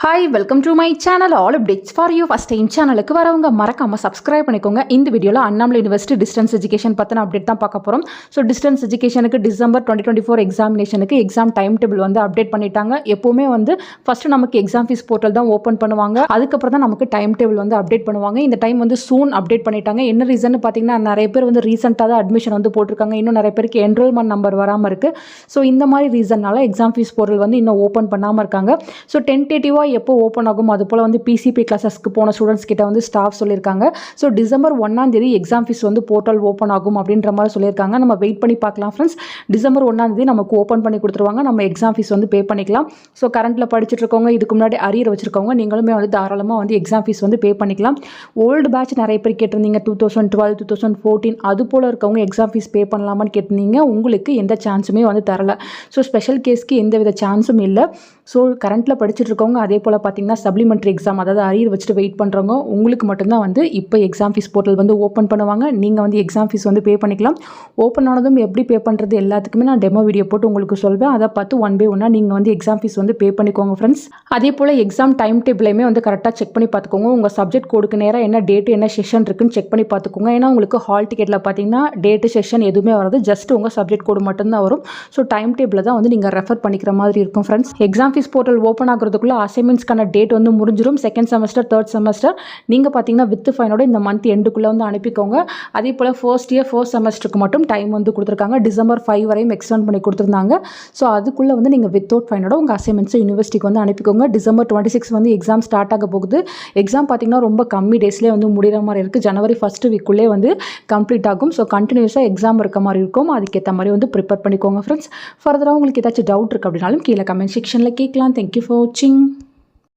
Hi welcome to my channel all updates for you. First time சேனலுக்கு வரவங்க மறக்காமல் subscribe பண்ணிக்கோங்க. இந்த வீடியோவில் அண்ணாமலை யூனிவர்சிட்டி டிஸ்டன்ஸ் எஜுகேஷன் பற்றின அப்டேட் தான் பார்க்க போகிறோம். ஸோ டிஸ்டன்ஸ் எஜுகேஷனுக்கு டிசம்பர் 2024 எக்ஸாமினேஷனுக்கு எக்ஸாம் டைம் டேபிள் வந்து அப்டேட் பண்ணிட்டாங்க. எப்போவுமே வந்து ஃபஸ்ட்டு நமக்கு எக்ஸாம் ஃபீஸ் போர்ட்டல் தான் ஓப்பன் பண்ணுவாங்க. அதுக்கப்புறம் தான் நமக்கு டைம் டேபிள் வந்து அப்டேட் பண்ணுவாங்க. இந்த டைம் வந்து சூன் அப்டேட் பண்ணிட்டாங்க. என்ன ரீசன் பார்த்தீங்கன்னா, நிறைய பேர் வந்து ரீசெண்டாக தான் அட்மிஷன் வந்து போட்டிருக்காங்க. இன்னும் நிறைய பேருக்கு என்ரோல்மெண்ட் நம்பர் வராமல் இருக்குது. ஸோ இந்த மாதிரி ரீசன்னால எக்ஸாம் ஃபீஸ் போர்ட்டல் வந்து இன்னும் ஓப்பன் பண்ணாமல் இருக்காங்க. ஸோ டென்டேட்டிவாக எப்போ ஓப்பன் ஆகும், அது போல் வந்து பிசிபி கிளாஸஸ்க்கு போன ஸ்டூடெண்ட்ஸ் கிட்ட வந்து ஸ்டாஃப் சொல்லியிருக்காங்க. ஸோ டிசம்பர் 1 எக்ஸாம் ஃபீஸ் வந்து போர்ட்டல் ஓப்பன் ஆகும் அப்படின்ற மாதிரி சொல்லியிருக்காங்க. நம்ம வெயிட் பண்ணி பார்க்கலாம் ஃப்ரெண்ட்ஸ். டிசம்பர் 1 நமக்கு ஓப்பன் பண்ணி கொடுத்துருவாங்க. நம்ம எக்ஸாம் ஃபீஸ் வந்து பே பண்ணிக்கலாம். ஸோ கரண்ட்டில் படிச்சுட்டு இருக்கவங்க, இதுக்கு முன்னாடி அரியர் வச்சிருக்கவங்க, நீங்களுமே வந்து தாராளமாக வந்து எக்ஸாம் ஃபீஸ் வந்து பே பண்ணிக்கலாம். ஓல்டு பேட்ச் நிறைய பேர் கேட்டிருந்தீங்க, 2012 2014 அது போல் இருக்கவங்க எக்ஸாம் ஃபீஸ் பே பண்ணலாமான்னு கேட்டிருந்தீங்க. உங்களுக்கு எந்த சான்ஸுமே வந்து தரல. ஸோ ஸ்பெஷல் கேஸ்க்கு எந்த வித சான்ஸும் இல்லை. ஸோ கரண்ட்டில் படிச்சுட்டு இருக்கவங்க, அதே போல் பார்த்தீங்கன்னா சப்ளிமெண்ட்ரி எக்ஸாம், அதாவது அரியர் வச்சுட்டு வெயிட் பண்ணுறவங்க, உங்களுக்கு மட்டும்தான் வந்து இப்போ எக்ஸாம் ஃபீஸ் போர்ட்டல் வந்து ஓப்பன் பண்ணுவாங்க. நீங்கள் வந்து எக்ஸாம் ஃபீஸ் வந்து பே பண்ணிக்கலாம். ஓப்பன் ஆனதும் எப்படி பே பண்ணுறது எல்லாத்துக்குமே நான் டெமோ வீடியோ போட்டு உங்களுக்கு சொல்வேன். அதை பார்த்து ஒன் பை ஒன்னாக நீங்கள் வந்து எக்ஸாம் ஃபீஸ் வந்து பே பண்ணிக்கோங்க ஃப்ரெண்ட்ஸ். அதே போல் எக்ஸாம் டைம் டேபிளையுமே வந்து கரெக்டாக செக் பண்ணி பார்த்துக்கோங்க. உங்கள் சப்ஜெக்ட் கோடுக்கு நேராக என்ன டேட்டு என்ன செஷன் இருக்குன்னு செக் பண்ணி பார்த்துக்கோங்க. ஏன்னா உங்களுக்கு ஹால் டிக்கெட்டில் பார்த்தீங்கன்னா டேட்டு செஷன் எதுவுமே வராது, ஜஸ்ட் உங்கள் சப்ஜெக்ட் கோடு மட்டும்தான் வரும். ஸோ டைம் டேபிளில் தான் வந்து நீங்கள் ரெஃபர் பண்ணிக்கிற மாதிரி இருக்கும் friends. Exam fees portal open ஆகிறதுக்குள்ள அசைன்மெண்ட்ஸ்க்கான டேட் வந்து முடிஞ்சிடும். செகண்ட் செமஸ்டர் தேர்ட் செமஸ்டர் நீங்கள் பார்த்தீங்கன்னா வித் ஃபைனோட இந்த மந்த் எண்டுக்குள்ளே வந்து அனுப்பிக்கோங்க. அதே போல் ஃபர்ஸ்ட் இயர் ஃபர்ஸ்ட் செமஸ்டருக்கு மட்டும் டைம் வந்து கொடுத்துருக்காங்க. டிசம்பர் 5 வரையும் எக்ஸ்டெண்ட் பண்ணி கொடுத்துருந்தாங்க. ஸோ அதுக்குள்ளே வந்து நீங்கள் வித்தவுட் ஃபைனோட உங்கள் அசைன்மெண்ட்ஸை யூனிவர்சிட்டிக்கு வந்து அனுப்பிக்கோங்க. டிசம்பர் 26 வந்து எக்ஸாம் ஸ்டார்ட் ஆக போகுது. எக்ஸாம் பார்த்தீங்கன்னா ரொம்ப கம்மி டேஸ்லேயே வந்து முடிகிற மாதிரி இருக்குது. ஜனவரி 1 வீக்குள்ளே வந்து கம்ப்ளீட் ஆகும். ஸோ கண்டினியூஸாக எக்ஸாம் இருக்க மாதிரி இருக்கும். அதுக்கேற்ற மாதிரி வந்து ப்ரிப்பேர் பண்ணிக்கோங்க ஃப்ரெண்ட்ஸ். ஃபர்தராக உங்களுக்கு ஏதாச்சும் டவுட் இருக்குது அப்படின்னாலும் கீழே கமெண்ட் செக்ஷனில் கேட்கலாம். தேங்க்யூ ஃபார் வாட்சிங்.